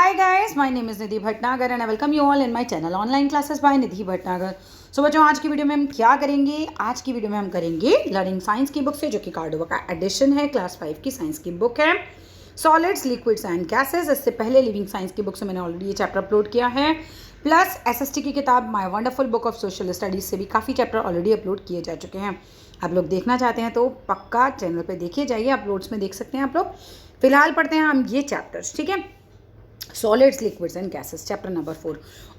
Hi guys, my name is Nidhi Bhatnagar and I welcome you all in my channel Online Classes by Nidhi Bhatnagar. So बच्चों, आज की video में हम क्या करेंगे? आज की वीडियो में हम करेंगे लर्निंग साइंस की बुक से, जो कि कार्डोवा का एडिशन है, क्लास 5 की साइंस की बुक है, सॉलिड्स लिक्विड्स एंड गैसेस। इससे पहले लिविंग साइंस की बुक से मैंने ऑलरेडी ये चैप्टर अपलोड किया है, प्लस एसएसटी की किताब my wonderful book of social studies से भी काफ़ी चैप्टर ऑलरेडी अपलोड किए जा चुके हैं। आप लोग देखना चाहते हैं तो पक्का चैनल पे देखिए जाइए, अपलोड्स में देख सकते हैं आप लोग। फिलहाल पढ़ते हैं हम ये चैप्टर्स, ठीक है। Solids, liquids and gases, chapter number 4.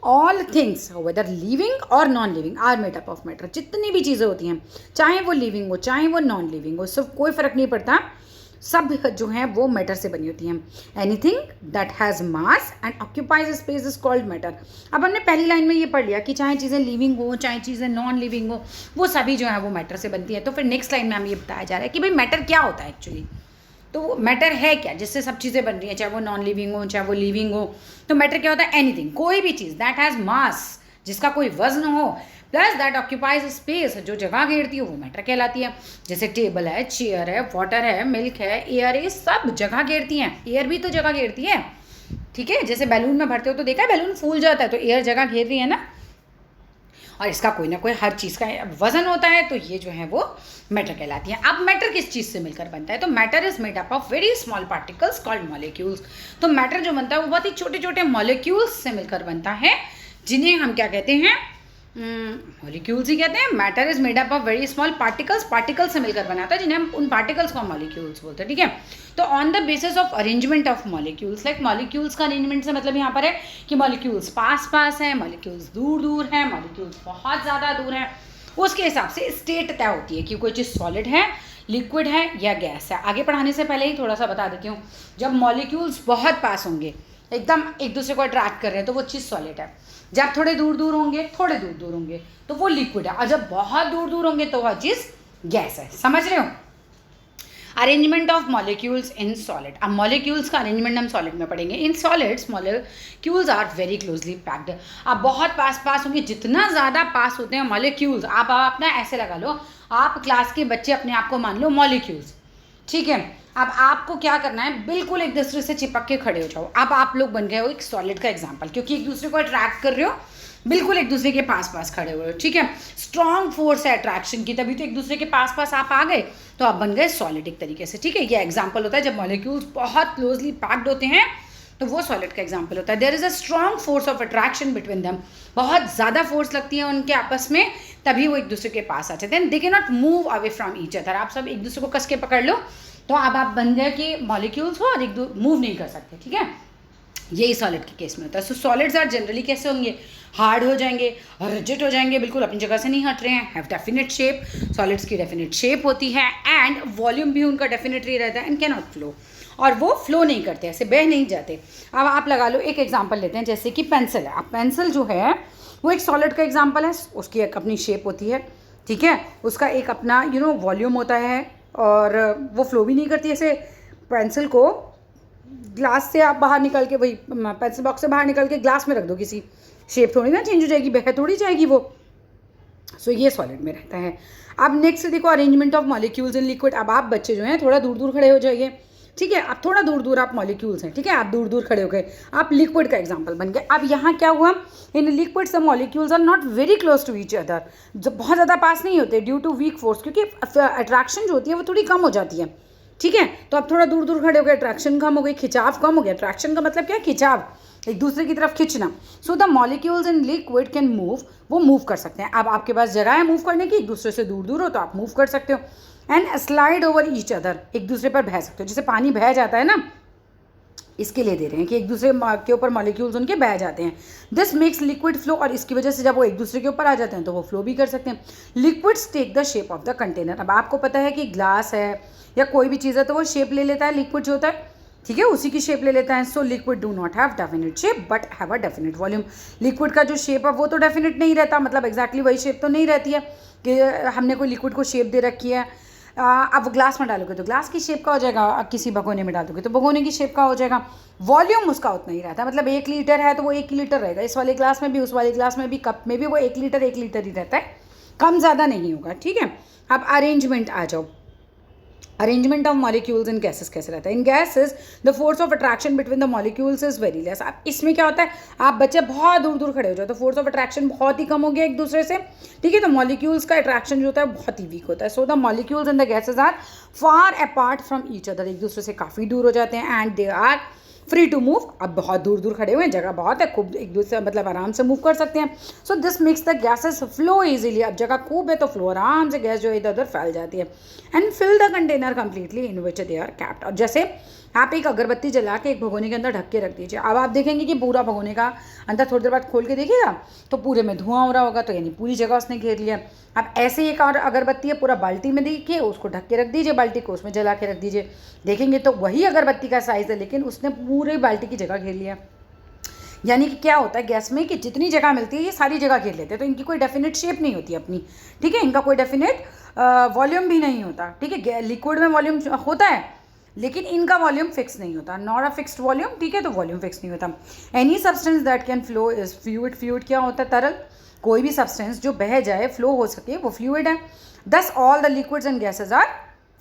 All things, whether living or non-living, are made up of matter. जितनी भी चीज़ें होती हैं, चाहे वो लिविंग हो चाहे वो नॉन लिविंग हो, सब कोई फ़र्क नहीं पड़ता, सब जो हैं वो मैटर से बनी होती हैं। Anything that has mass and occupies space is called matter. अब हमने पहली लाइन में ये पढ़ लिया कि चाहे चीज़ें लिविंग हो चाहे चीज़ें नॉन लिविंग हो, वो सभी जो है वो मैटर से बनती है। तो फिर नेक्स्ट लाइन में हमें ये बताया जा रहा है कि भाई मैटर क्या होता है एक्चुअली। तो मैटर है क्या जिससे सब चीज़ें बन रही हैं, चाहे वो नॉन लिविंग हो चाहे वो लिविंग हो। तो मैटर क्या होता है? एनीथिंग, कोई भी चीज़ दैट हैज़ मास, जिसका कोई वजन हो, प्लस दैट ऑक्यूपाइज स्पेस, जो जगह घेरती हो, वो मैटर कहलाती है। जैसे टेबल है, चेयर है, वाटर है, मिल्क है, एयर है, ये सब जगह घेरती हैं। एयर भी तो जगह घेरती है, ठीक है। जैसे बैलून में भरते हो तो देखा है बैलून फूल जाता है, तो एयर जगह घेर रही है ना। और इसका कोई ना कोई हर चीज़ का वजन होता है, तो ये जो है वो मैटर कहलाती है। अब मैटर किस चीज़ से मिलकर बनता है? तो matter is made up of very small particles called molecules. तो मैटर जो बनता है वो बहुत ही छोटे छोटे मॉलिक्यूल्स से मिलकर बनता है, जिन्हें हम क्या कहते हैं? मॉलिक्यूल्स ही कहते हैं। Matter is made up of very small particles, particles से मिलकर बनाता है, जिन्हें हम उन पार्टिकल्स को मॉलिक्यूल्स बोलते हैं, ठीक है। तो on the basis of arrangement of molecules, like molecules का अरेंजमेंट से मतलब यहाँ पर है कि मॉलिक्यूल्स पास पास हैं, मॉलिक्यूल्स दूर दूर हैं, मॉलिक्यूल्स बहुत ज़्यादा दूर हैं, उसके हिसाब से स्टेट तय होती है कि कोई चीज़ सॉलिड है, लिक्विड है या गैस है। आगे पढ़ाने से पहले ही थोड़ा सा बता देती हूँ, जब मॉलिक्यूल्स बहुत पास होंगे, एकदम एक दूसरे को अट्रैक्ट कर रहे हैं, तो वो चीज़ सॉलिड है। जब थोड़े दूर दूर होंगे, थोड़े दूर दूर होंगे, तो वो लिक्विड है। और जब बहुत दूर दूर होंगे तो वह चीज़ गैस है। समझ रहे हो? Arrangement of molecules in solid. अब मॉलिक्यूल्स का अरेंजमेंट हम सॉलिड में पढ़ेंगे। In solids molecules are very closely packed. अब बहुत पास पास होंगे, जितना ज़्यादा पास होते हैं मॉलिक्यूल्स, आप अपना ऐसे लगा लो, आप क्लास के बच्चे अपने आप को मान लो मॉलिक्यूल्स, ठीक है। अब आपको क्या करना है? बिल्कुल एक दूसरे से चिपक के खड़े हो जाओ। अब आप लोग बन गए हो एक सॉलिड का एग्जाम्पल, क्योंकि एक दूसरे को अट्रैक्ट कर रहे हो, बिल्कुल एक दूसरे के पास पास खड़े हुए हो, ठीक है। स्ट्रॉन्ग फोर्स है अट्रैक्शन की, तभी तो एक दूसरे के पास पास आप आ गए, तो आप बन गए सॉलिड एक तरीके से, ठीक है। ये एग्जाम्पल होता है जब मॉलिक्यूल्स बहुत क्लोजली पैक्ड होते हैं, तो वो सॉलिड का एग्जाम्पल होता है। There is a strong force of attraction between them. बहुत ज़्यादा फोर्स लगती है उनके आपस में, तभी वो एक दूसरे के पास आते हैं। They can not move away from each other. आप सब एक दूसरे को कस के पकड़ लो, तो अब आप बन गए कि मॉलिक्यूल्स हो और एक दो मूव नहीं कर सकते, ठीक है। यही सॉलिड के केस में होता है। सो सॉलिड्स आर जनरली कैसे होंगे? हार्ड हो जाएंगे, रिजिड हो जाएंगे, बिल्कुल अपनी जगह से नहीं हट रहे हैं, हैव डेफिनेट शेप। सॉलिड्स की डेफिनेट शेप होती है एंड वॉल्यूम भी उनका डेफिनेटली रहता है, एंड कैन नॉट फ्लो, और वो फ्लो नहीं करते, ऐसे बह नहीं जाते। अब आप लगा लो, एक एग्जाम्पल लेते हैं, जैसे कि पेंसिल है। अब पेंसिल जो है वो एक सॉलिड का एग्जाम्पल है, उसकी एक अपनी शेप होती है, ठीक है। उसका एक अपना वॉल्यूम होता है, और वो फ्लो भी नहीं करती। ऐसे पेंसिल को ग्लास से आप बाहर निकल के, वही पेंसिल बॉक्स से बाहर निकल के ग्लास में रख दो, किसी शेप थोड़ी ना चेंज हो जाएगी, बह थोड़ी जाएगी वो। सो ये सॉलिड में रहता है। अब नेक्स्ट देखो, arrangement of molecules in liquid. अब आप बच्चे जो हैं थोड़ा दूर दूर खड़े हो जाइए, ठीक है। अब थोड़ा दूर दूर आप मॉलिक्यूल्स हैं, ठीक है, आप दूर दूर खड़े हो गए, आप लिक्विड का एग्जांपल बन गए। अब यहाँ क्या हुआ? In liquid some molecules are not very close to each other. जो बहुत ज़्यादा पास नहीं होते ड्यू टू वीक फोर्स, क्योंकि अट्रैक्शन जो होती है वो थोड़ी कम हो जाती है, ठीक है। तो अब थोड़ा दूर दूर खड़े हो गए, अट्रैक्शन कम हो गई, खिंचाव कम हो गया। अट्रैक्शन का मतलब क्या है? खिंचाव, एक दूसरे की तरफ खींचना। सो the molecules in liquid can move, वो मूव कर सकते हैं। अब आपके पास जगह है मूव करने की, एक दूसरे से दूर दूर हो तो आप मूव कर सकते हो, and slide over each other, एक दूसरे पर बह सकते हो। जैसे पानी बह जाता है ना, इसके लिए दे रहे हैं कि एक दूसरे के ऊपर मॉलिक्यूल्स उनके बह जाते हैं। दिस मेक्स लिक्विड फ्लो, और इसकी वजह से जब वो एक दूसरे के ऊपर आ जाते हैं तो वो फ्लो भी कर सकते हैं। Liquids take the shape of the container. अब आपको पता है कि ग्लास है या कोई भी चीज़ है तो वो शेप ले लेता है, लिक्विड जो होता है, ठीक है, उसी की शेप ले लेता है। So liquid do not have definite shape but have a definite volume. Liquid का जो शेप है वो तो डेफिनेट नहीं रहता, मतलब एग्जैक्टली वही शेप तो नहीं रहती है कि हमने कोई लिक्विड को शेप दे रखी है। अब वो ग्लास में डालोगे तो ग्लास की शेप का हो जाएगा, अब किसी भगोने में डालोगे तो भगोने की शेप का हो जाएगा। वॉल्यूम उसका उतना ही रहता है, मतलब 1 लीटर है तो वो 1 लीटर रहेगा, इस वाले ग्लास में भी उस वाले ग्लास में भी, कप में भी वो 1 लीटर ही रहता है, कम ज़्यादा नहीं होगा, ठीक है। अब अरेंजमेंट आ जाओ। Arrangement of molecules in gases कैसे रहता है? In gases the force of attraction between the molecules is very less. अब इसमें क्या होता है, आप बच्चे बहुत दूर दूर खड़े हो जाओ तो फोर्स ऑफ अट्रैक्शन बहुत ही कम हो गया एक दूसरे से, ठीक है। तो मॉलिक्यूल्स का अट्रैक्शन जो होता है बहुत ही वीक होता है। So the molecules in the gases are far apart from each other, एक दूसरे से काफ़ी दूर हो जाते हैं, and they are free to move. अब बहुत दूर दूर खड़े हुए हैं, जगह बहुत है, खूब एक दूसरे मतलब आराम से मूव कर सकते हैं। So this makes the gases flow easily. अब जगह खूब है तो फ्लो आराम से गैस जो इधर उधर फैल जाती है। And fill the container completely in which they are kept. और जैसे आप एक अगरबत्ती जला के एक भगोने के अंदर ढक के रख दीजिए, अब आप देखेंगे कि पूरा भगोने का अंदर थोड़ी देर बाद खोल के देखिएगा तो पूरे में धुआं हो रहा होगा, तो यानी पूरी जगह उसने घेर लिया। अब ऐसे ही एक और अगरबत्ती है, पूरा बाल्टी में देखिए, उसको ढक के रख दीजिए, बाल्टी को उसमें जला के रख दीजिए, देखेंगे तो वही अगरबत्ती का साइज़ है लेकिन उसने पूरे बाल्टी की जगह घेर लिया। यानी कि क्या होता है गैस में कि जितनी जगह मिलती है ये सारी जगह घेर लेते हैं, तो इनकी कोई डेफिनेट शेप नहीं होती अपनी, ठीक है। इनका कोई डेफिनेट वॉल्यूम भी नहीं होता, ठीक है। लिक्विड में वॉल्यूम होता है लेकिन इनका वॉल्यूम फिक्स नहीं होता, नॉट अ फिक्स्ड वॉल्यूम, ठीक है। तो वॉल्यूम फिक्स नहीं होता। Any substance that can flow is fluid. Fluid क्या होता है? तरल। कोई भी सब्सटेंस जो बह जाए, फ्लो हो सके, वो फ्लूइड है। Thus all the liquids and gases are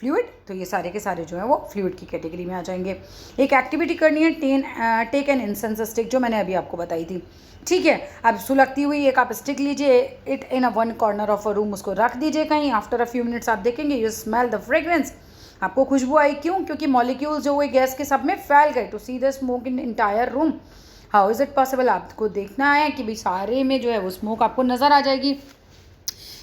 fluid. तो ये सारे के सारे जो है वो फ्लूइड की कैटेगरी में आ जाएंगे। एक एक्टिविटी करनी है, टेक एन इंसेंस स्टिक, जो मैंने अभी आपको बताई थी, ठीक है। अब सुलगती हुई एक आप स्टिक लीजिए, it in a one corner of a room, उसको रख दीजिए कहीं। आफ्टर अ फ्यू मिनट्स आप देखेंगे यू स्मेल द फ्रेग्रेंस, आपको खुशबू आई। क्यों? क्योंकि मॉलिक्यूल्स जो हुए गैस के सब में फैल गए। To see the smoke in entire room, how is it possible? आपको देखना है कि भाई सारे में जो है वो स्मोक आपको नज़र आ जाएगी।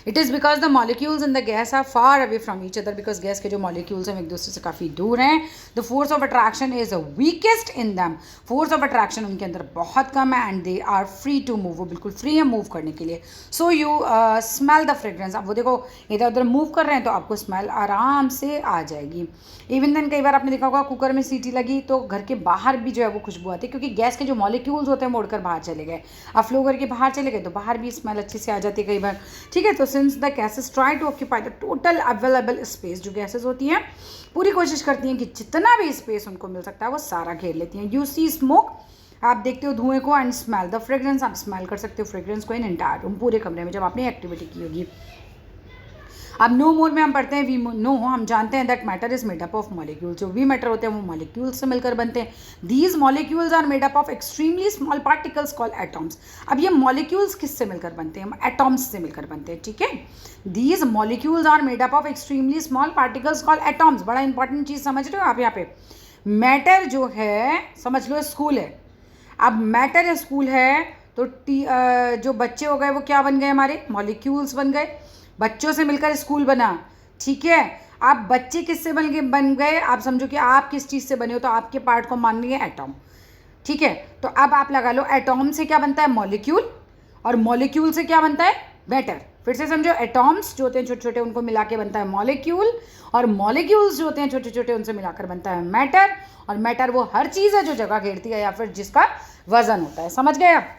It is because the molecules in the gas are far away from each other, because gas के जो मॉलिक्यूल्स हैं एक दूसरे से काफ़ी दूर हैं। The force of attraction is weakest in them, force of attraction उनके अंदर बहुत कम है, and they are free to move, वो बिल्कुल फ्री है मूव करने के लिए। So you smell the fragrance. अब वो देखो इधर उधर मूव कर रहे हैं तो आपको स्मेल आराम से आ जाएगी। इवन देन कई बार आपने देखा होगा कुकर में सीटी लगी तो घर के बाहर भी जो है वो खुशबू आती है, क्योंकि गैस के जो मॉलिक्यूल्स होते हैं मोड़कर बाहर चले गए। अब फ्लो करके बाहर चले गए तो बाहर भी स्मेल अच्छी से आ जाती है कई बार, ठीक है। तो since the gases try to occupy the total available space, जो गैसेस होती हैं पूरी कोशिश करती हैं कि जितना भी स्पेस उनको मिल सकता है वो सारा घेर लेती हैं। यू सी स्मोक, आप देखते हो धुएं को, एंड स्मेल द फ्रेग्रेंस, आप स्मेल कर सकते हो फ्रेग्रेंस को इन एंटायर रूम, पूरे कमरे में, जब आपने एक्टिविटी की होगी। अब नो मोर में हम पढ़ते हैं वी नो, हम जानते हैं that matter is made up of molecules, जो भी मैटर होते हैं वो मॉलिक्यूल्स से मिलकर बनते हैं। These molecules are made up of extremely small particles called atoms. अब ये मॉलिक्यूल्स किससे मिलकर बनते हैं? एटॉम्स से मिलकर बनते हैं, ठीक है। These molecules are made up of extremely small particles called atoms. बड़ा इंपॉर्टेंट चीज़ समझ रहे हो आप यहाँ पे? मैटर जो है समझ लो स्कूल है। अब मैटर स्कूल है तो जो बच्चे हो गए वो क्या बन गए? हमारे मॉलिक्यूल्स बन गए, बच्चों से मिलकर स्कूल बना, ठीक है। आप बच्चे किससे बन गए? आप समझो कि आप किस चीज़ से बने हो, तो आपके पार्ट को मान लिए एटॉम, ठीक है। तो अब आप लगा लो एटॉम से क्या बनता है? मॉलिक्यूल, और मॉलिक्यूल से क्या बनता है? मैटर। फिर से समझो, एटॉम्स जो होते हैं छोटे छोटे उनको मिला के बनता है मॉलिक्यूल, और मॉलिक्यूल्स जो होते हैं छोटे छोटे उनसे मिलाकर बनता है मैटर, और मैटर वो हर चीज़ है जो जगह घेरती है या फिर जिसका वजन होता है। समझ गए आप?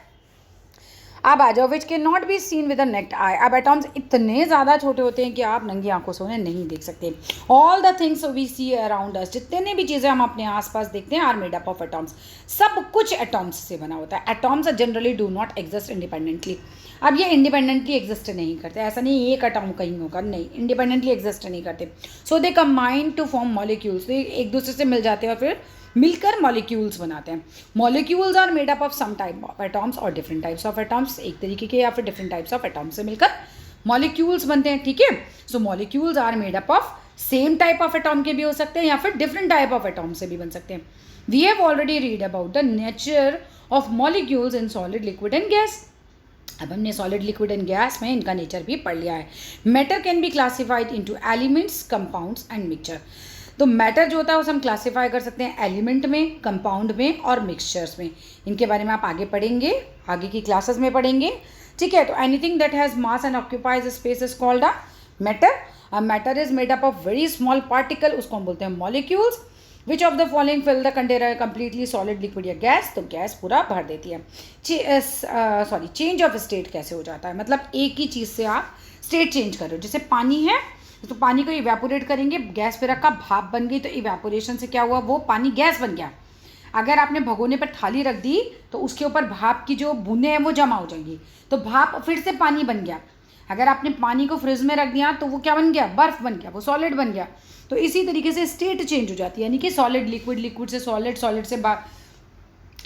अब आ जाओ, which can not be seen with a necked आई। अब एटॉम्स इतने ज़्यादा छोटे होते हैं कि आप नंगी आंखों से उन्हें नहीं देख सकते। All the things we see around us, जितने भी चीज़ें हम अपने आसपास देखते हैं, are made up of atoms. सब कुछ एटॉम्स से बना होता है। Atoms generally do not exist independently. अब ये इंडिपेंडेंटली एग्जिस्ट नहीं करते, ऐसा नहीं एक एटॉम कहीं होगा, नहीं, इंडिपेंडेंटली एग्जिस्ट नहीं करते। So they combine to form molecules, एक दूसरे से मिल जाते हैं और फिर मिलकर मॉलिक्यूल्स बनाते हैं। Molecules are made up of some type of atoms और डिफरेंट टाइप्स ऑफ एटॉम्स, एक तरीके के या फिर डिफरेंट टाइप्स ऑफ एटॉम्स से मिलकर मॉलिक्यूल्स बनते हैं, ठीक है। So molecules are made up of same type of atom के भी हो सकते हैं या फिर डिफरेंट टाइप ऑफ एटॉम से भी बन सकते हैं। We have already read about the nature of molecules in solid, liquid and gas. अब हमने सॉलिड, लिक्विड एंड गैस में इनका नेचर भी पढ़ लिया है। Matter can be classified into elements, compounds and mixture. तो मैटर जो होता है उसे हम क्लासीफाई कर सकते हैं एलिमेंट में, कंपाउंड में और मिक्सचर्स में। इनके बारे में आप आगे पढ़ेंगे, आगे की क्लासेस में पढ़ेंगे, ठीक है। तो anything that has mass and occupies space is called a matter. अब matter is made up of very small particle, उसको हम बोलते हैं molecules. Which of the following fill the container completely solid, liquid या गैस? तो gas पूरा भर देती है। चेंज ऑफ स्टेट कैसे हो जाता है? मतलब एक ही चीज़ से आप स्टेट चेंज कर रहे हो। जैसे पानी है तो पानी को इवेपोरेट करेंगे, गैस पे रखा, भाप बन गई, तो इवेपोरेशन से क्या हुआ? वो पानी गैस बन गया। अगर आपने भगोने पर थाली रख दी तो उसके ऊपर भाप की जो बूंदें हैं वो जमा हो जाएंगी, तो भाप फिर से पानी बन गया। अगर आपने पानी को फ्रिज में रख दिया तो वो क्या बन गया, बर्फ़ बन गया, वो सॉलिड बन गया। तो इसी तरीके से स्टेट चेंज हो जाती है, यानी कि सॉलिड लिक्विड, लिक्विड से सॉलिड, सॉलिड से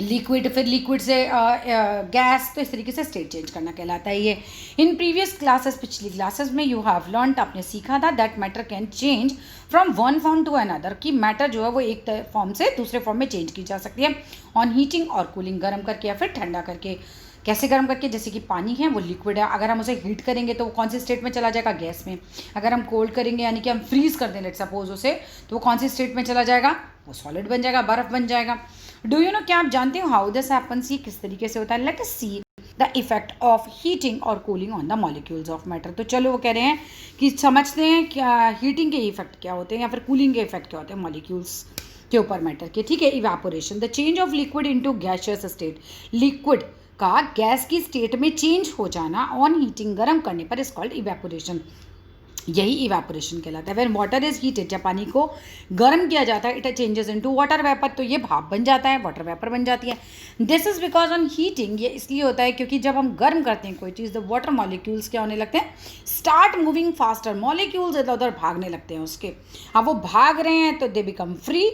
लिक्विड, फिर लिक्विड से गैस। तो इस तरीके से स्टेट चेंज करना कहलाता है ये। इन प्रीवियस क्लासेस, पिछली क्लासेस में यू हैव लर्नड, आपने सीखा था that matter can change from one form to another, कि मैटर जो है वो एक फॉर्म से दूसरे फॉर्म में चेंज की जा सकती है ऑन हीटिंग और कूलिंग, गर्म करके या फिर ठंडा करके। कैसे गर्म करके, जैसे कि पानी है वो लिक्विड है, अगर हम उसे हीट करेंगे तो वो कौन सी स्टेट में चला जाएगा, गैस में। अगर हम कोल्ड करेंगे यानी कि हम फ्रीज़ कर दें लेट सपोज उसे, तो वो कौन सी स्टेट में चला जाएगा, वो सॉलिड बन जाएगा, बर्फ़ बन जाएगा। डू यू नो, क्या आप जानते हो हाउ दिस हैपन्स, ये किस तरीके से होता है। Let us see the effect of heating और cooling on the molecules of matter. तो चलो वो कह रहे हैं कि समझते हैं क्या हीटिंग के इफेक्ट क्या होते हैं या फिर कूलिंग के इफेक्ट क्या होते हैं मॉलिक्यूल्स के ऊपर मैटर के। ठीक है, evaporation, the change of liquid into gaseous state, liquid का गैस की स्टेट में चेंज हो जाना ऑन हीटिंग, गर्म करने पर, इज कॉल्ड इवेपोरेशन, यही इवेपोरेशन कहलाता है। व्हेन वाटर इज हीटेड, जब पानी को गर्म किया जाता है, it changes into water vapour, तो ये भाप बन जाता है, वाटर वेपर बन जाती है। This is because on heating, ये इसलिए होता है क्योंकि जब हम गर्म करते हैं कोई चीज़, द वाटर मॉलिक्यूल्स क्या होने लगते हैं, स्टार्ट मूविंग फास्टर, मॉलिक्यूल्स इधर उधर भागने लगते हैं उसके। अब वो भाग रहे हैं तो दे बिकम फ्री,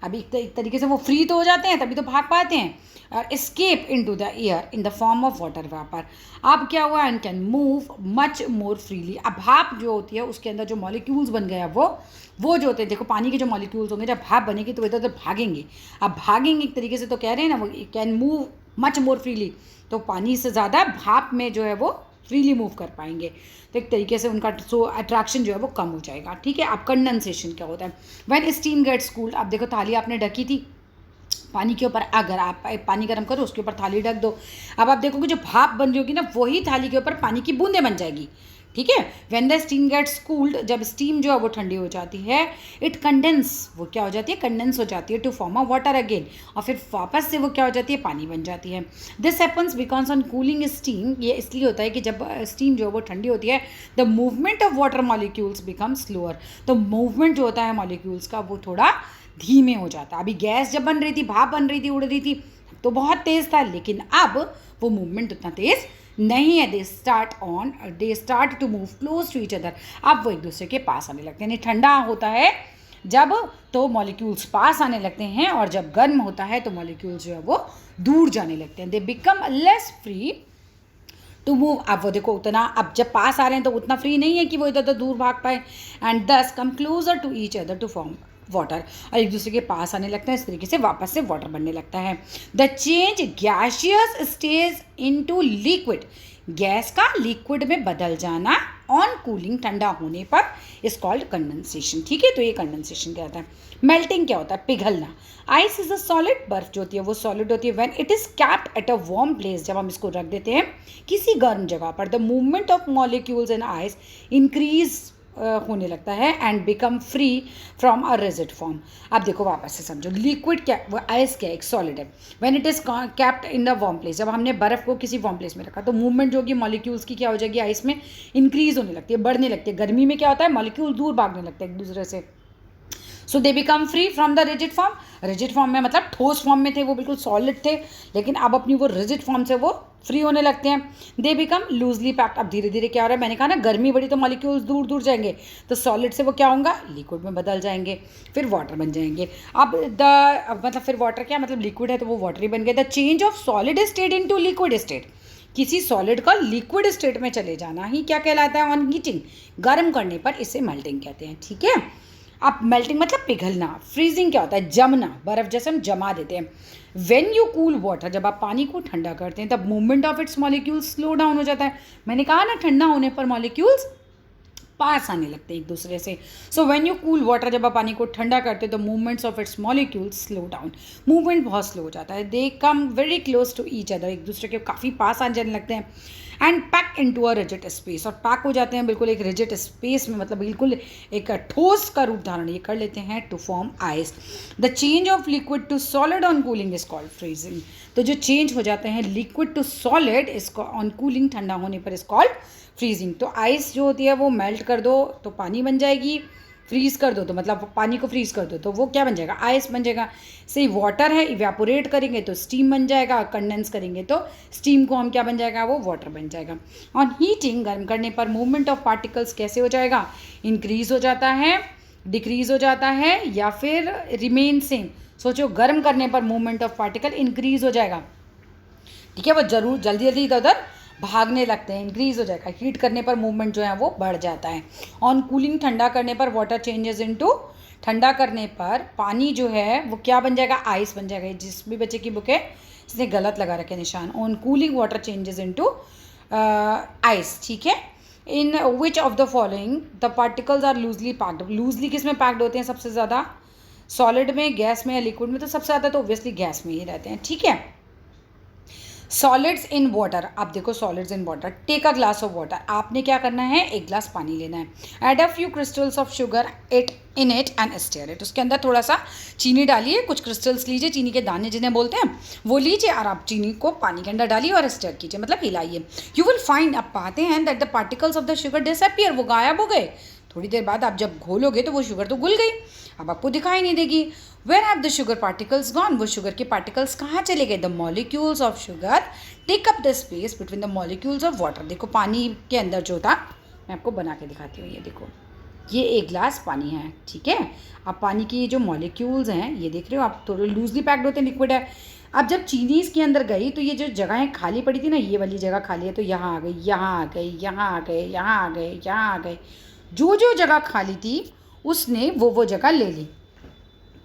अभी एक तरीके से वो फ्री तो हो जाते हैं तभी तो भाग पाते हैं, और escape into the air in the form of water vapor। अब क्या हुआ, and can move much more freely। अब भाप जो होती है उसके अंदर जो मॉलिक्यूल्स बन गए हैं वो जो होते हैं, देखो पानी के जो मॉलिक्यूल्स होंगे जब भाप बनेगी तो इधर उधर भागेंगे। अब भागेंगे एक तरीके से तो कह रहे हैं ना, वो can move much more freely, तो पानी से ज़्यादा भाप में जो है वो फ्रीली मूव कर पाएंगे, तो एक तरीके से उनका सो अट्रैक्शन जो है वो कम हो जाएगा। ठीक है, अब कंडेंसेशन क्या होता है, व्हेन स्टीम गेट्स कूल्ड। अब देखो थाली आपने ढकी थी पानी के ऊपर, अगर आप पानी गर्म करो उसके ऊपर थाली ढक दो, अब आप देखोगे जो भाप बन रही होगी ना वही थाली के ऊपर पानी की बूंदें बन जाएगी। ठीक है, when the steam gets cooled, जब स्टीम जो है वो ठंडी हो जाती है, इट कंडेंस, वो क्या हो जाती है, कंडेंस हो जाती है to form a water again, और फिर वापस से वो क्या हो जाती है, पानी बन जाती है। This happens because on cooling steam, ये इसलिए होता है कि जब स्टीम जो है वो ठंडी होती है, the movement of water molecules become slower, तो मूवमेंट जो होता है मॉलिक्यूल्स का वो थोड़ा धीमे हो जाता है। अभी गैस जब बन रही थी, भाप बन रही थी, उड़ रही थी, तो बहुत तेज़ था, लेकिन अब वो मूवमेंट उतना तेज़ नहीं है। They start to move close to each other, अब वो एक दूसरे के पास आने लगते हैं। यानी ठंडा होता है जब तो मॉलिक्यूल्स पास आने लगते हैं, और जब गर्म होता है तो मॉलिक्यूल्स जो है वो दूर जाने लगते हैं। They become less free to move, अब वो देखो उतना, अब जब पास आ रहे हैं तो उतना फ्री नहीं है कि वो इधर उधर दूर भाग पाए, and thus come closer to each other to form water, और एक दूसरे के पास आने लगता है, इस तरीके से वापस से वाटर बनने लगता है। The change gaseous stage into liquid, gas का लिक्विड में बदल जाना ऑन कूलिंग, ठंडा होने पर, इज कॉल्ड कंडेंसेशन। ठीक है, तो ये कंडेंसेशन क्या होता है। मेल्टिंग क्या होता है, पिघलना। आइस इज अ सॉलिड, बर्फ जो होती है वो सॉलिड होती है। When it is kept at a warm place, जब हम इसको रख देते हैं किसी गर्म जगह पर, the movement of molecules in ice increase होने लगता है and become free from a rigid form. अब देखो वापस से समझो, लिक्विड क्या, वो आइस क्या, एक सॉलिड है। When it is kept in the warm place, जब हमने बर्फ को किसी वार्म प्लेस में रखा तो मूवमेंट जो होगी मॉलिक्यूल्स की क्या हो जाएगी, आइस में इंक्रीज होने लगती है, बढ़ने लगती है। गर्मी में क्या होता है, मॉलिक्यूल दूर भागने लगते हैं एक दूसरे से, so they become free from the rigid form. Rigid form में मतलब ठोस फॉर्म में थे, वो बिल्कुल सॉलिड थे, लेकिन अब अपनी वो रिजिड फॉर्म से वो फ्री होने लगते हैं। दे बिकम लूजली पैक्ड, अब धीरे धीरे क्या हो रहा है, मैंने कहा ना गर्मी बढ़ी तो मॉलिक्यूल्स दूर दूर जाएंगे, तो सॉलिड से वो क्या होगा, लिक्विड में बदल जाएंगे, फिर वाटर बन जाएंगे। अब मतलब फिर वाटर क्या, मतलब लिक्विड है तो वो वाटर ही बन गए। The change of solid state into liquid state, किसी सॉलिड का लिक्विड स्टेट में चले जाना ही क्या कहलाता है, ऑन हीटिंग, गर्म करने पर, इसे मेल्टिंग कहते हैं। ठीक है, अब मेल्टिंग मतलब पिघलना। फ्रीजिंग क्या होता है, जमना, बर्फ जैसे हम जमा देते हैं। व्हेन यू कूल वाटर, जब आप पानी को ठंडा करते हैं तब movement of its molecules slow down हो जाता है। मैंने कहा ना ठंडा होने पर मॉलिक्यूल्स पास आने लगते हैं एक दूसरे से। So when you cool water, जब आप पानी को ठंडा करते हैं तो movements of its molecules slow down, movement बहुत स्लो हो जाता है। They come very close to each other, एक दूसरे के काफ़ी पास आ जाने लगते हैं। And pack into a rigid space, और पैक हो जाते हैं बिल्कुल एक रिजिड स्पेस में, मतलब बिल्कुल एक ठोस का रूप धारण ये कर लेते हैं, to form ice. The change of liquid to solid on cooling is called freezing, तो जो चेंज हो जाते हैं लिक्विड टू सॉलिड इसको ऑन कूलिंग, ठंडा होने पर इज कॉल्ड फ्रीजिंग। तो आइस जो होती है वो मेल्ट कर दो तो पानी बन जाएगी, फ्रीज़ कर दो तो मतलब पानी को फ्रीज़ कर दो तो वो क्या बन जाएगा, आइस बन जाएगा। सही वाटर है, इवेपोरेट करेंगे तो स्टीम बन जाएगा, कंडेंस करेंगे तो स्टीम को हम क्या बन जाएगा, वो वाटर बन जाएगा। ऑन हीटिंग, गर्म करने पर मूवमेंट ऑफ पार्टिकल्स कैसे हो जाएगा, इंक्रीज हो जाता है, डिक्रीज हो जाता है या फिर रिमेन सेम। सोचो गर्म करने पर मूवमेंट ऑफ पार्टिकल इंक्रीज हो जाएगा, ठीक है, वो जरूर जल्दी जल्दी इधर उधर भागने लगते हैं, इंक्रीज हो जाएगा। हीट करने पर मूवमेंट जो है वो बढ़ जाता है। ऑन कूलिंग, ठंडा करने पर वाटर चेंजेस इनटू, ठंडा करने पर पानी जो है वो क्या बन जाएगा, आइस बन जाएगा। जिस भी बच्चे की बुक है इसने गलत लगा रखे निशान। On cooling water changes into ice, ठीक है। In which of the following the particles are loosely packed, loosely किस में पैक्ड होते हैं सबसे ज़्यादा, सॉलिड में, गैस में या लिक्विड में, तो सबसे ज़्यादा तो ऑब्वियसली गैस में ही रहते हैं, ठीक है। सॉलिड्स इन वाटर, आप देखो solids in water, take a glass of water, आपने क्या करना है, एक ग्लास पानी लेना है। Add a few crystals of sugar it in it and stir it, उसके अंदर थोड़ा सा चीनी डालिए, कुछ क्रिस्टल्स लीजिए, चीनी के दाने जिन्हें बोलते हैं वो लीजिए, और आप चीनी को पानी के अंदर डालिए और स्टेयर कीजिए, मतलब हिलाइए। यू विल फाइंड, आप पाते हैं that the particles of the sugar disappear, वो गायब हो गए। थोड़ी देर बाद आप जब घोलोगे तो वो शुगर तो घुल गई, अब आपको दिखाई नहीं देगी। Where have the sugar particles gone, वो शुगर के पार्टिकल्स कहाँ चले गए। The molecules of sugar take up the space between the molecules of water, देखो पानी के अंदर जो था, मैं आपको बना के दिखाती हूँ, ये देखो, ये एक ग्लास पानी है, ठीक है। अब पानी की जो मॉलिक्यूल्स हैं ये देख रहे हो आप, थोड़े लूजली पैक्ड होते हैं, लिक्विड है। अब जब चीनी इसके अंदर गई तो ये जो जगहें खाली पड़ी थी ना, ये वाली जगह खाली है, तो यहाँ आ गई, यहाँ आ गई, यहाँ आ गए, यहाँ आ गए, यहाँ आ गए, जो जो जगह खाली थी उसने वो जगह ले ली,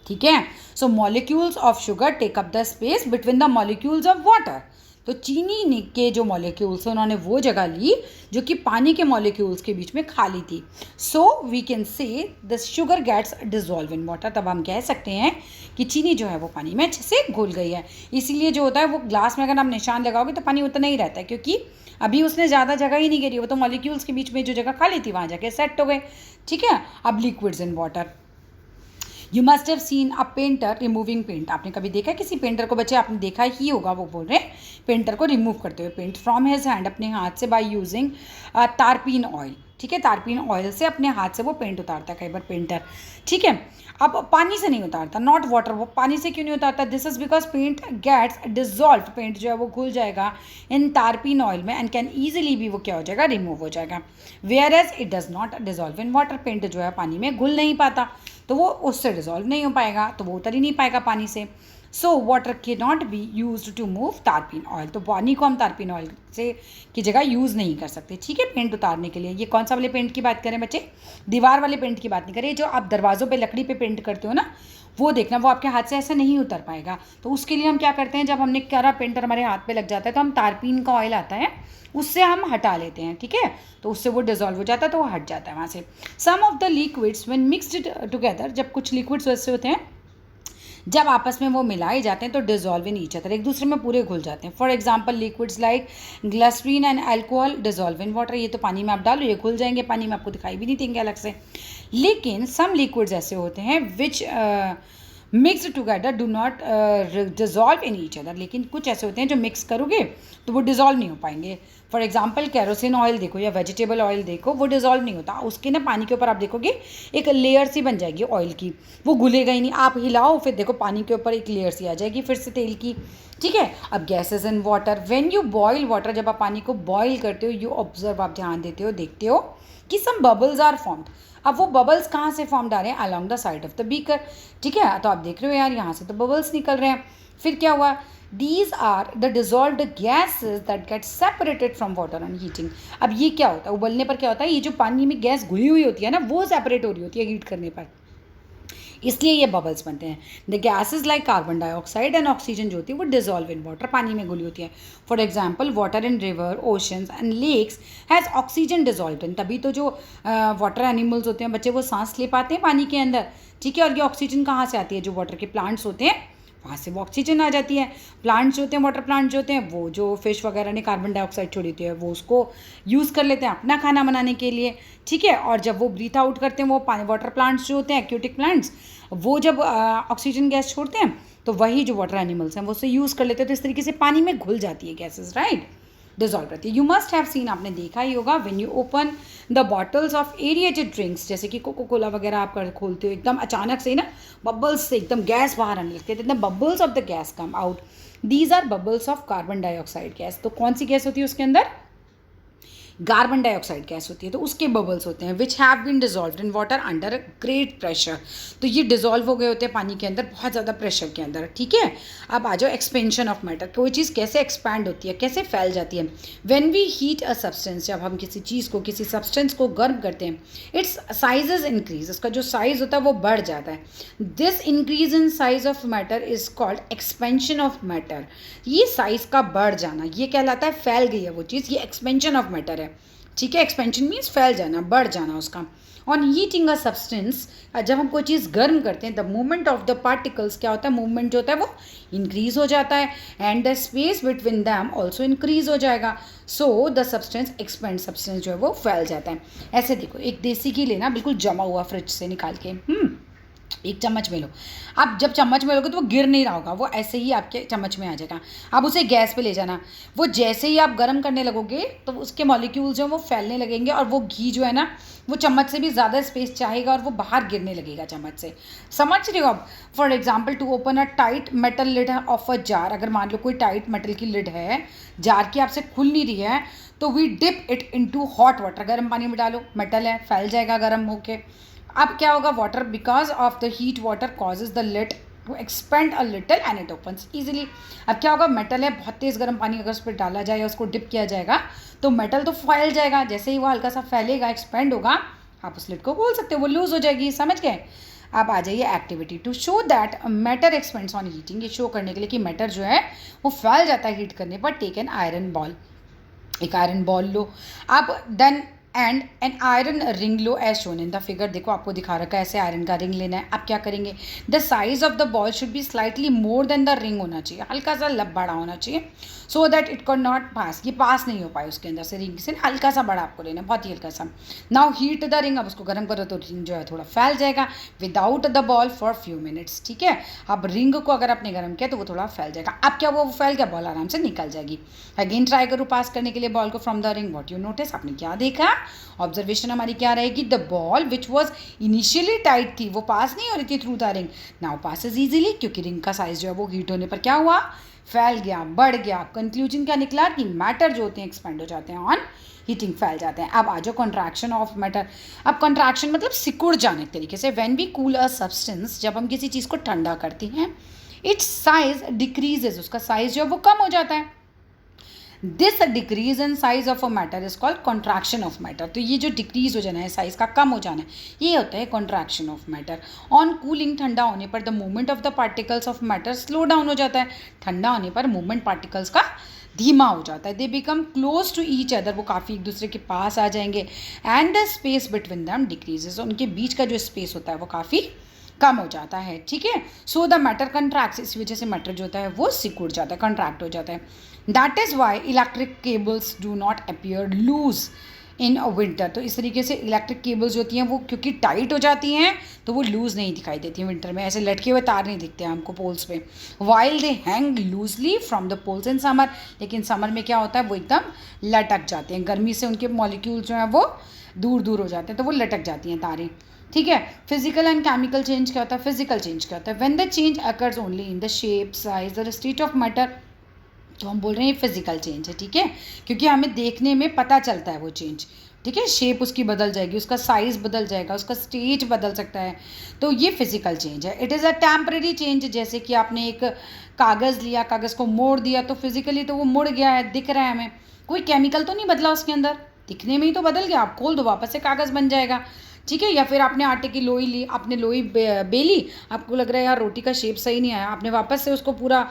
ठीक है। So molecules of sugar take up the space between the molecules of water, तो चीनी के जो मॉलिक्यूल्स हैं उन्होंने वो जगह ली जो कि पानी के मॉलिक्यूल्स के बीच में खाली थी। So we can say the sugar gets dissolve in water, तब हम कह सकते हैं कि चीनी जो है वो पानी में अच्छे से घुल गई है। इसीलिए जो होता है वो ग्लास में अगर आप निशान लगाओगे तो पानी उतना ही रहता है, क्योंकि अभी उसने ज़्यादा जगह ही नहीं घेरी, वो तो मॉलिक्यूल्स के बीच में जो जगह खाली थी वहाँ जाके सेट हो गए, ठीक है। अब liquids in water, you must have seen a painter removing paint, आपने कभी देखा है किसी पेंटर को, बच्चे आपने देखा ही होगा, वो बोल रहे हैं पेंटर को रिमूव करते हुए पेंट फ्रॉम हिज हैंड, अपने हाथ से, बाय यूजिंग तारपीन ऑयल, ठीक है। तारपीन ऑयल से अपने हाथ से वो पेंट उतारता है कई बार पेंटर, ठीक है। अब पानी से नहीं उतारता, नॉट वाटर, वो पानी से क्यों नहीं उतारता, this is because paint gets dissolve, paint जो है वो घुल जाएगा इन तारपीन ऑयल में, एंड कैन ईजिली भी वो क्या हो जाएगा, रिमूव हो जाएगा। Whereas it does not dissolve in water, paint जो है पानी में घुल नहीं पाता, तो वो उससे डिजॉल्व नहीं हो पाएगा, तो वो उतर ही नहीं पाएगा पानी से। So water can not be use to move turpentine oil, तो पानी को हम तारपीन ऑयल से की जगह यूज़ नहीं कर सकते, ठीक है, पेंट उतारने के लिए। ये कौन सा वाले पेंट की बात करें बच्चे, दीवार वाले पेंट की बात नहीं करें, जो आप दरवाज़ों पे लकड़ी पे पेंट करते हो ना, वो देखना, वो आपके हाथ से ऐसे नहीं उतर पाएगा। तो उसके लिए हम क्या करते हैं, जब हमने करा पेंटर हमारे हाथ पे लग जाता है तो हम तारपीन का ऑयल आता है उससे हम हटा लेते हैं, ठीक है, तो उससे वो डिजॉल्व हो जाता है, तो वो हट जाता है वहाँ से। Some of the liquids when mixed together, जब कुछ लिक्विड्स वैसे होते हैं जब आपस में वो मिलाए जाते हैं तो डिजॉल्व इन ईच अदर, एक दूसरे में पूरे घुल जाते हैं। For example liquids like glycerine and alcohol dissolve in water, ये तो पानी में आप डालो ये घुल जाएंगे पानी में, आपको दिखाई भी नहीं देंगे अलग से। लेकिन सम लिक्विड्स ऐसे होते हैं which mix together do not dissolve in each other, लेकिन कुछ ऐसे होते हैं जो मिक्स करोगे तो वो डिजॉल्व नहीं हो पाएंगे। फॉर एग्जाम्पल कैरोसिन ऑयल देखो या वेजिटेबल ऑयल देखो, वो डिजॉल्व नहीं होता, उसके ना पानी के ऊपर आप देखोगे एक लेयर सी बन जाएगी ऑयल की, वो घुलेगा ही नहीं, आप हिलाओ फिर देखो पानी के ऊपर एक लेयर सी आ जाएगी फिर से तेल की, ठीक है। अब gases in water, when you boil water, जब आप पानी को बॉयल करते हो, यू ऑब्जर्व, आप ध्यान देते हो, देखते हो कि सम बबल्स आर फॉर्म्ड। अब वो बबल्स कहाँ से फॉर्म्ड आ रहे हैं, along the side of the beaker, ठीक है, तो आप देख रहे हो यार यहाँ से तो बबल्स निकल रहे हैं। फिर क्या हुआ, these are the dissolved gases that get separated from water on heating। अब ये क्या होता है, उबलने पर क्या होता है, ये जो पानी में गैस घुली हुई होती है ना, वो सेपरेट हो रही होती है हीट करने पर, इसलिए ये बबल्स बनते हैं। The gases like carbon dioxide and oxygen जो होती है वो डिजॉल्व इन वाटर, पानी में घुली होती है। For example water in river, oceans and lakes has oxygen dissolve in, तभी तो जो वाटर एनिमल्स होते हैं बच्चे वो सांस ले पाते हैं पानी के अंदर, ठीक है। और ये ऑक्सीजन कहाँ से आती है, जो वाटर के प्लांट्स होते हैं वहाँ से वो ऑक्सीजन आ जाती है। प्लांट्स जो होते हैं, वाटर प्लांट्स जो होते हैं, वो जो फिश वगैरह ने कार्बन डाइऑक्साइड छोड़ी होती है वो उसको यूज़ कर लेते हैं अपना खाना बनाने के लिए, ठीक है। और जब वो ब्रीथ आउट करते हैं, वो वाटर प्लांट्स जो होते हैं, एक्वेटिक प्लांट्स, वो जब ऑक्सीजन गैस छोड़ते हैं तो वही जो वाटर एनिमल्स हैं वो उसे यूज़ कर लेते हैं, तो इस तरीके से पानी में घुल जाती है गैसेस, राइट। डिजॉल्व रहती है। यू मस्ट हैव सीन, आपने देखा ही होगा, when you open the bottles of aerated drinks, जैसे कि कोको कोला वगैरह आप खोलते हो, एकदम अचानक से ना बबल्स से एकदम गैस बाहर आने लगती है, bubbles of the gas come out, these are bubbles of carbon dioxide gas. तो कौन सी गैस होती है उसके अंदर? कार्बन डाइऑक्साइड गैस होती है, तो उसके बबल्स होते हैं, which have been dissolve in water under great pressure. तो ये डिजॉल्व हो गए होते हैं पानी के अंदर बहुत ज़्यादा प्रेशर के अंदर, ठीक है। अब आ जाओ एक्सपेंशन ऑफ मैटर, कोई चीज़ कैसे एक्सपैंड होती है, कैसे फैल जाती है। When we heat a substance, जब हम किसी चीज़ को, किसी सब्सटेंस को गर्म करते हैं, इट्स साइजेस इंक्रीज, उसका जो साइज होता है वो बढ़ जाता है। This increase in size of matter is called expansion of matter. ये साइज का बढ़ जाना, ये कहलाता है फैल गई है वो चीज़, ये एक्सपेंशन ऑफ मैटर है, ठीक है। एक्सपेंशन मीन्स फैल जाना, बढ़ जाना उसका। ऑन हीटिंग अ सब्सटेंस, जब हम कोई चीज़ गर्म करते हैं, the movement of the particles, क्या होता है, मूवमेंट जो होता है वो इंक्रीज हो जाता है, and the space between them also increase हो जाएगा। So the substance expand, substance जो है वो फैल जाता है। ऐसे देखो, एक देसी घी लेना, बिल्कुल जमा हुआ फ्रिज से निकाल के, एक चम्मच में लो। अब जब चम्मच में लोगे तो वो गिर नहीं रहा होगा, वो ऐसे ही आपके चम्मच में आ जाएगा। अब उसे गैस पे ले जाना, वो जैसे ही आप गर्म करने लगोगे तो उसके मॉलिक्यूल्स जो हैं वो फैलने लगेंगे, और वो घी जो है ना वो चम्मच से भी ज़्यादा स्पेस चाहेगा और वो बाहर गिरने लगेगा चम्मच से। समझ रहे हो आप? For example, to open a tight metal lid of a jar, अगर मान लो कोई टाइट मेटल की लिड है जार की, आपसे खुल नहीं रही है, तो we dip it into hot water, गर्म पानी में डालो, मेटल है फैल जाएगा गर्म होके। अब क्या होगा, water, because of the heat water causes the lid to expand a little and it opens easily. अब क्या होगा, मेटल है, बहुत तेज़ गर्म पानी अगर उस पर डाला जाए या उसको डिप किया जाएगा तो मेटल तो फैल जाएगा, जैसे ही वो हल्का सा फैलेगा, एक्सपेंड होगा, आप उस लिड को खोल सकते हो, वो लूज हो जाएगी। समझ गए? अब आ जाइए activity, to show that matter expands on heating, ये शो करने के लिए कि मैटर जो है वो फैल जाता है हीट करने पर। टेक एन आयरन बॉल, एक आयरन बॉल लो। अब then and an iron ring लो as shown in the figure, देखो आपको दिखा रखा है ऐसे आयरन का रिंग लेना है। आप क्या करेंगे, the size of the ball should be slightly more than the ring होना चाहिए, हल्का सा बड़ा होना चाहिए, so that it can not pass, ये पास नहीं हो पाए उसके अंदर से, रिंग से हल्का सा बड़ा आपको लेना है, बहुत ही हल्का सा। नाउ हीट द रिंग, अब उसको गर्म करो तो रिंग जो है थोड़ा फैल जाएगा, without the ball for few minutes, ठीक है। अब रिंग को अगर आपने गर्म किया तो वो थोड़ा फैल जाएगा। अब क्या वो फैल गया, बॉल आराम से निकल जाएगी। अगेन ट्राई करो पास करने के लिए बॉल को from the ring. What you notice, आपने क्या देखा, ऑब्जर्वेशन हमारी क्या रहेगी, the ball which was initially tight थी वो पास नहीं हो रही थी through the ring, now passes easily, क्योंकि रिंग का साइज जो है वो हीट होने पर क्या हुआ, फैल गया, बढ़ गया। कंक्लूजन क्या निकला कि मैटर जो होते हैं एक्सपेंड हो जाते हैं ऑन हीटिंग, फैल जाते हैं। अब आ जाओ कॉन्ट्रैक्शन ऑफ मैटर। अब कॉन्ट्रैक्शन मतलब सिकुड़ जाने के तरीके से, when we cool a substance, जब हम किसी चीज़ को ठंडा करते हैं, इट्स साइज डिक्रीजेज, उसका साइज जो है वो कम हो जाता है। This decrease in size of a matter is called contraction of matter. तो ये जो डिक्रीज हो जाना है, साइज का कम हो जाना है, ये होता है contraction of matter. On cooling, ठंडा होने पर the movement of the particles of matter slow down हो जाता है, ठंडा होने पर मूवमेंट पार्टिकल्स का धीमा हो जाता है। They become close to each other, वो काफ़ी एक दूसरे के पास आ जाएंगे, and the space between them decreases, उनके बीच का जो स्पेस होता है वो काफ़ी कम हो जाता है, ठीक है। सो द मैटर कंट्रैक्ट्स, इस वजह से मैटर जो होता है वो सिकुड़ जाता है, कंट्रैक्ट हो जाता है। That is why electric cables do not appear loose in winter. तो इस तरीके से इलेक्ट्रिक केबल्स होती हैं वो क्योंकि टाइट हो जाती हैं तो वो लूज़ नहीं दिखाई देती हैं विंटर में, ऐसे लटके हुए तार नहीं दिखते हैं हमको पोल्स पे। While they hang loosely from the poles in summer, लेकिन समर में क्या होता है, वो एकदम लटक जाते हैं, गर्मी से उनके मॉलिक्यूल जो हैं वो दूर दूर हो जाते हैं, तो वो लटक जाती हैं तारें, ठीक है। फिजिकल एंड केमिकल चेंज क्या होता है, फिजिकल चेंज क्या होता है, when the change occurs only in the shape, size और स्टेट ऑफ मैटर, तो हम बोल रहे हैं फिजिकल चेंज है, ठीक है, क्योंकि हमें देखने में पता चलता है वो चेंज, ठीक है। शेप उसकी बदल जाएगी, उसका साइज़ बदल जाएगा, उसका स्टेज बदल सकता है, तो ये फिजिकल चेंज है। It is a temporary change, जैसे कि आपने एक कागज़ लिया, कागज़ को मोड़ दिया तो फिजिकली तो वो मुड़ गया है, दिख रहा है हमें, कोई केमिकल तो नहीं बदला उसके अंदर, दिखने में ही तो बदल गया। आप खोल दो वापस से कागज़ बन जाएगा, ठीक है। या फिर आपने आटे की लोई ली, आपने लोई बेली, आपको लग रहा है यार रोटी का शेप सही नहीं आया, आपने वापस से उसको पूरा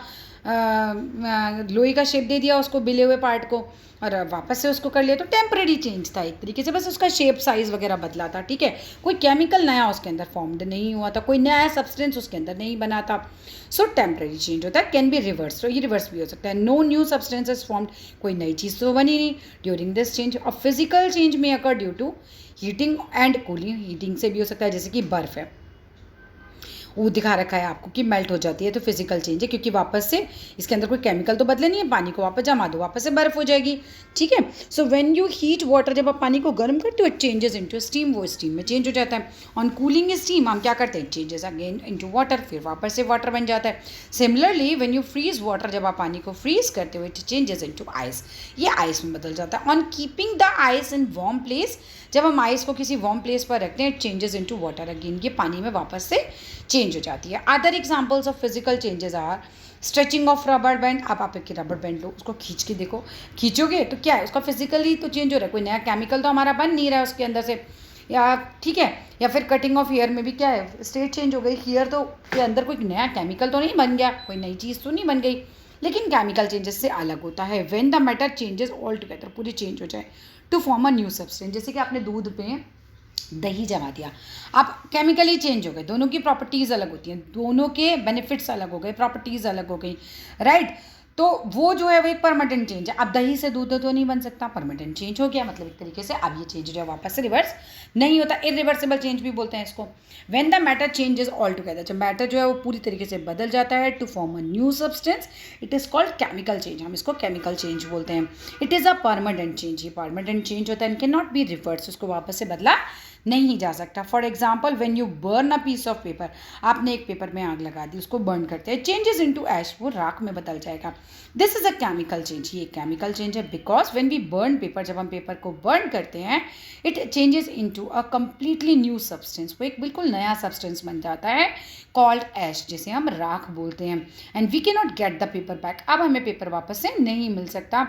लोई का शेप दे दिया उसको, बेले हुए पार्ट को, और वापस से उसको कर लिया, तो टेम्परेरी चेंज था एक तरीके से, बस उसका शेप साइज़ वगैरह बदला था, ठीक है। कोई केमिकल नया उसके अंदर फॉर्म्ड नहीं हुआ था, कोई नया सब्सटेंस उसके अंदर नहीं बना था। सो टेम्परेरी चेंज होता है, कैन बी रिवर्स, तो ये रिवर्स भी हो सकता है। नो न्यू सब्सटेंसेस फॉर्म्ड, कोई नई चीज़ तो बनी नहीं ड्यूरिंग दिस चेंज। और फिजिकल चेंज में occur due to heating and cooling, heating से भी हो सकता है, जैसे कि बर्फ़ है, वो दिखा रखा है आपको कि मेल्ट हो जाती है, तो फिजिकल चेंज है, क्योंकि वापस से इसके अंदर कोई केमिकल तो बदले नहीं है, पानी को वापस जमा दो, वापस से बर्फ हो जाएगी, ठीक है। सो व्हेन यू हीट वाटर, जब आप पानी को गर्म करते हो, इट चेंजेस इनटू स्टीम, वो स्टीम में चेंज हो जाता है। ऑन कूलिंग स्टीम हम क्या करते हैं, चेंजेस अगेन इनटू वाटर, फिर वापस से वाटर बन जाता है। Similarly when you freeze water, जब आप पानी को फ्रीज करते हो, इट चेंजेस इनटू आइस, ये आइस में बदल जाता है। On keeping the ice in warm place, जब हम आइस को किसी वार्म प्लेस पर रखते हैं, it changes into water again, ये पानी में वापस से चेंज हो जाती है। Other examples of physical changes are stretching of rubber band. अब आप एक रबर बैंड लो, उसको खींच के देखो, खींचोगे तो क्या है, उसका फिजिकली तो चेंज हो रहा है, कोई नया केमिकल तो हमारा बन नहीं रहा है उसके अंदर से, या ठीक है। या फिर कटिंग ऑफ हेयर में भी क्या है, स्टेट चेंज हो गई, हेयर तो के अंदर कोई नया केमिकल तो नहीं बन गया, कोई नई चीज़ तो नहीं बन गई, लेकिन केमिकल चेंजेस से अलग होता है। When the matter changes all together, पूरी चेंज हो जाए, to form a new substance. जैसे कि आपने दूध में दही जमा दिया, अब केमिकली चेंज हो गए, दोनों की प्रॉपर्टीज़ अलग होती हैं, दोनों के बेनिफिट्स अलग हो गए, प्रॉपर्टीज़ अलग हो गई, राइट। तो वो जो है वो एक परमानेंट चेंज है। अब दही से दूध तो नहीं बन सकता, परमानेंट चेंज हो गया, मतलब एक तरीके से अब ये चेंज जो है वापस से रिवर्स नहीं होता, इरिवर्सिबल चेंज भी बोलते हैं इसको। When the matter changes all together, जब मैटर जो है वो पूरी तरीके से बदल जाता है, to form a new substance, it is called chemical change, हम इसको केमिकल चेंज बोलते हैं। It is a permanent change, ये परमानेंट चेंज होता है, and can not be reverse, उसको वापस से बदला नहीं जा सकता। For example when you burn a piece of paper, आपने एक पेपर में आग लगा दी, उसको बर्न करते हैं, चेंजेस इनटू ऐश, वो राख में बदल जाएगा। This is a chemical change, ये केमिकल चेंज है, because when we burn paper, जब हम पेपर को बर्न करते हैं, it changes into a completely new substance, वो एक बिल्कुल नया सब्सटेंस बन जाता है, कॉल्ड ऐश, जिसे हम राख बोलते हैं। And we can not get the paper back, अब हमें पेपर वापस से नहीं मिल सकता।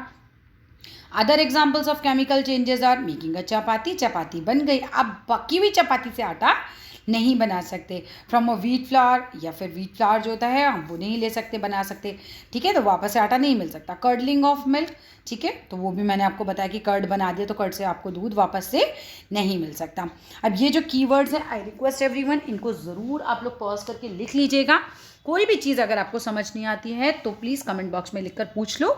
Other examples of chemical changes are making a chapati, chapati बन गई, अब पकी हुई चपाती से आटा नहीं बना सकते। फ्रॉम अ व्हीट फ्लावर, या फिर व्हीट फ्लावर जो होता है हम वो नहीं ले सकते, बना सकते, ठीक है, तो वापस से आटा नहीं मिल सकता। कर्डलिंग ऑफ मिल्क, ठीक है, तो वो भी मैंने आपको बताया कि कर्ड बना दिया तो कर्ड से आपको दूध वापस से नहीं मिल सकता। अब ये जो कीवर्ड्स हैं, आई रिक्वेस्ट एवरीवन, इनको ज़रूर आप लोग पॉज करके लिख लीजिएगा। कोई भी चीज़ अगर आपको समझ नहीं आती है तो प्लीज़ कमेंट बॉक्स में लिखकर पूछ लो,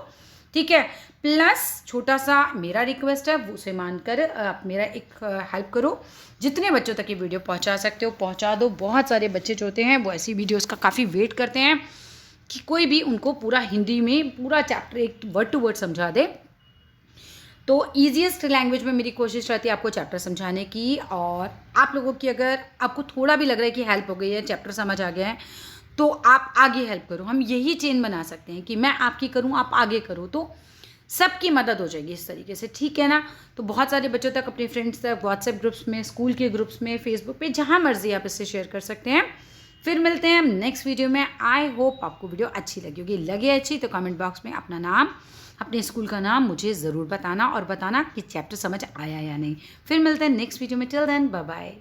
ठीक है। प्लस छोटा सा मेरा रिक्वेस्ट है, उसे मानकर आप मेरा एक हेल्प करो, जितने बच्चों तक ये वीडियो पहुंचा सकते हो पहुंचा दो। बहुत सारे बच्चे जो होते हैं वो ऐसी वीडियोस का काफ़ी वेट करते हैं कि कोई भी उनको पूरा हिंदी में पूरा चैप्टर एक वर्ड टू वर्ड समझा दे। तो ईजीएस्ट लैंग्वेज में मेरी कोशिश रहती है आपको चैप्टर समझाने की, और आप लोगों की अगर आपको थोड़ा भी लग रहा है कि हेल्प हो गई है, चैप्टर समझ आ गया है, तो आप आगे हेल्प करो। हम यही चेन बना सकते हैं कि मैं आपकी करूं, आप आगे करो, तो सबकी मदद हो जाएगी इस तरीके से, ठीक है ना। तो बहुत सारे बच्चों तक, अपने फ्रेंड्स तक, व्हाट्सएप ग्रुप्स में, स्कूल के ग्रुप्स में, फेसबुक पे, जहाँ मर्जी आप इससे शेयर कर सकते हैं। फिर मिलते हैं हम नेक्स्ट वीडियो में। आई होप आपको वीडियो अच्छी लगी होगी, लगे अच्छी तो कमेंट बॉक्स में अपना नाम, अपने स्कूल का नाम मुझे ज़रूर बताना, और बताना कि चैप्टर समझ आया या नहीं। फिर मिलते हैं नेक्स्ट वीडियो में। Till then bye bye.